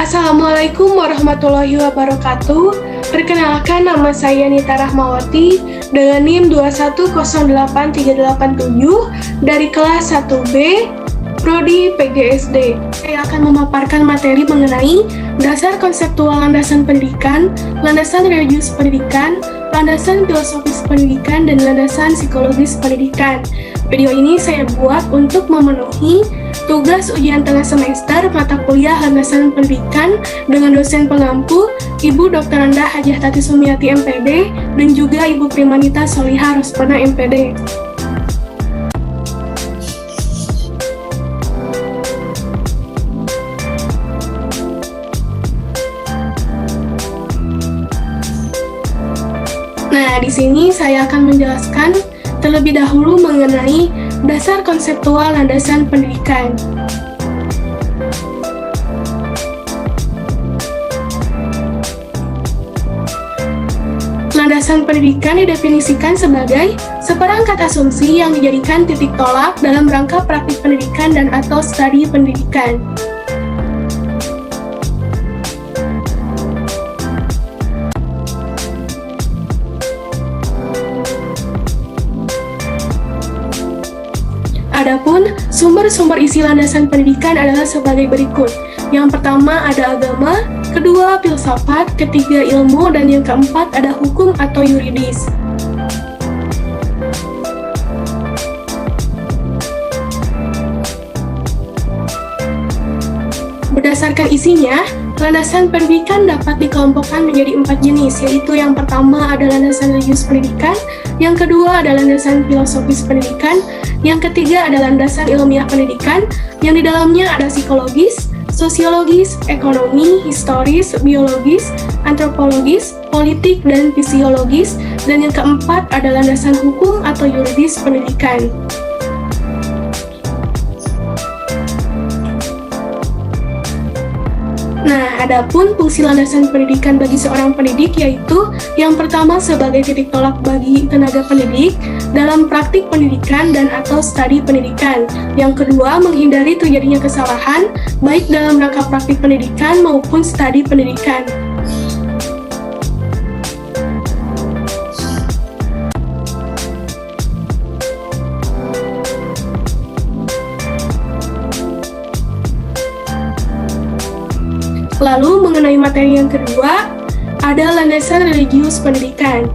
Assalamualaikum warahmatullahi wabarakatuh. Perkenalkan, nama saya Nita Rahmawati dengan NIM 2108387 dari kelas 1B Prodi PGSD. Saya akan memaparkan materi mengenai dasar konseptual landasan pendidikan, landasan religius pendidikan, landasan filosofis pendidikan, dan landasan psikologis pendidikan. Video ini saya buat untuk memenuhi tugas ujian tengah semester mata kuliah landasan pendidikan dengan dosen pengampu Ibu Dr. Anda Hajah Tati Sumiati MPD dan juga Ibu Primanita Solihah Rospana MPD. Nah, di sini saya akan menjelaskan terlebih dahulu mengenai dasar konseptual landasan pendidikan. Landasan pendidikan didefinisikan sebagai seperangkat asumsi yang dijadikan titik tolak dalam rangka praktik pendidikan dan atau studi pendidikan. Adapun sumber-sumber isi landasan pendidikan adalah sebagai berikut. Yang pertama ada agama, kedua filsafat, ketiga ilmu, dan yang keempat ada hukum atau yuridis. Berdasarkan isinya, landasan pendidikan dapat dikelompokkan menjadi 4 jenis, yaitu yang pertama ada landasan religius pendidikan, yang kedua ada landasan filosofis pendidikan, yang ketiga ada landasan ilmiah pendidikan, yang di dalamnya ada psikologis, sosiologis, ekonomi, historis, biologis, antropologis, politik, dan fisiologis, dan yang keempat ada landasan hukum atau yuridis pendidikan. Nah, adapun fungsi landasan pendidikan bagi seorang pendidik yaitu yang pertama sebagai titik tolak bagi tenaga pendidik dalam praktik pendidikan dan atau studi pendidikan. Yang kedua, menghindari terjadinya kesalahan baik dalam rangka praktik pendidikan maupun studi pendidikan. Lalu mengenai materi yang kedua, ada landasan religius pendidikan.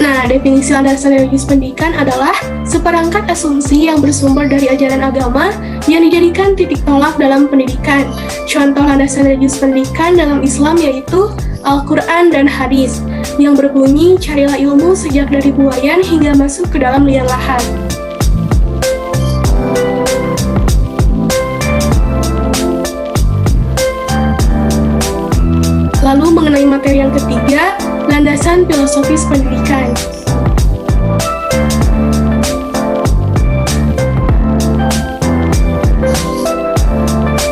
Nah, definisi landasan religius pendidikan adalah seperangkat asumsi yang bersumber dari ajaran agama yang dijadikan titik tolak dalam pendidikan. Contoh landasan religius pendidikan dalam Islam yaitu Al-Quran dan Hadis, yang berbunyi, carilah ilmu sejak dari buayan hingga masuk ke dalam liang lahat. Lalu mengenai materi yang ketiga, landasan filosofis pendidikan.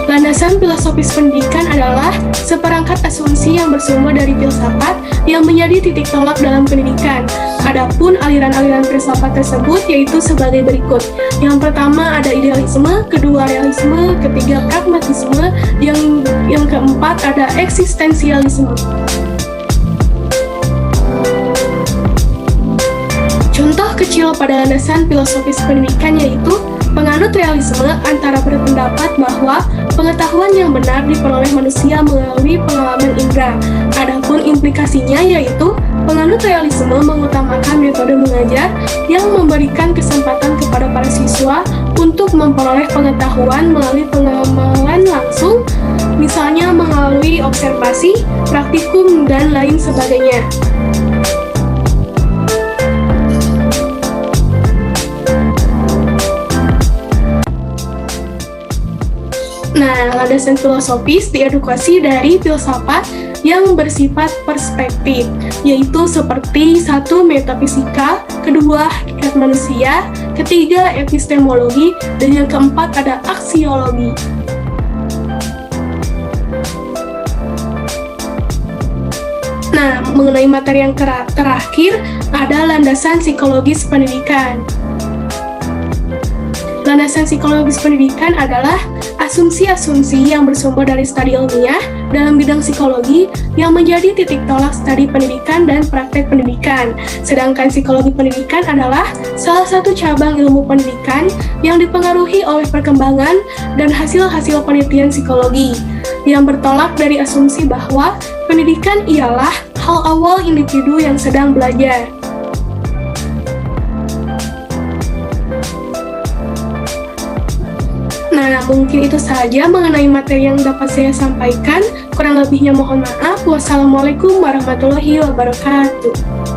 Landasan filosofis pendidikan adalah seperangkat asumsi yang bersumber dari filsafat yang menjadi titik tolak dalam pendidikan. Adapun aliran-aliran filsafat tersebut yaitu sebagai berikut. Yang pertama ada idealisme, kedua realisme, ketiga pragmatisme, yang keempat ada eksistensialisme. Contoh kecil pada landasan filosofis pendidikan yaitu penganut realisme antara berpendapat bahwa pengetahuan yang benar diperoleh manusia melalui pengalaman indera. Adapun implikasinya yaitu penganut realisme mengutamakan metode mengajar yang memberikan kesempatan kepada para siswa untuk memperoleh pengetahuan melalui pengamalan langsung, misalnya melalui observasi, praktikum, dan lain sebagainya. Nah, landasan filosofis diedukasi dari filsafat yang bersifat perspektif, yaitu seperti 1. Metafisika, kedua hakikat manusia, ketiga epistemologi, dan yang keempat ada aksiologi. Nah, mengenai materi yang terakhir, ada landasan psikologis pendidikan. Landasan psikologis pendidikan adalah asumsi-asumsi yang bersumber dari studi ilmiah dalam bidang psikologi yang menjadi titik tolak studi pendidikan dan praktek pendidikan. Sedangkan psikologi pendidikan adalah salah satu cabang ilmu pendidikan yang dipengaruhi oleh perkembangan dan hasil-hasil penelitian psikologi yang bertolak dari asumsi bahwa pendidikan ialah hal awal individu yang sedang belajar. Nah, mungkin itu saja mengenai materi yang dapat saya sampaikan. Kurang lebihnya mohon maaf. Wassalamualaikum warahmatullahi wabarakatuh.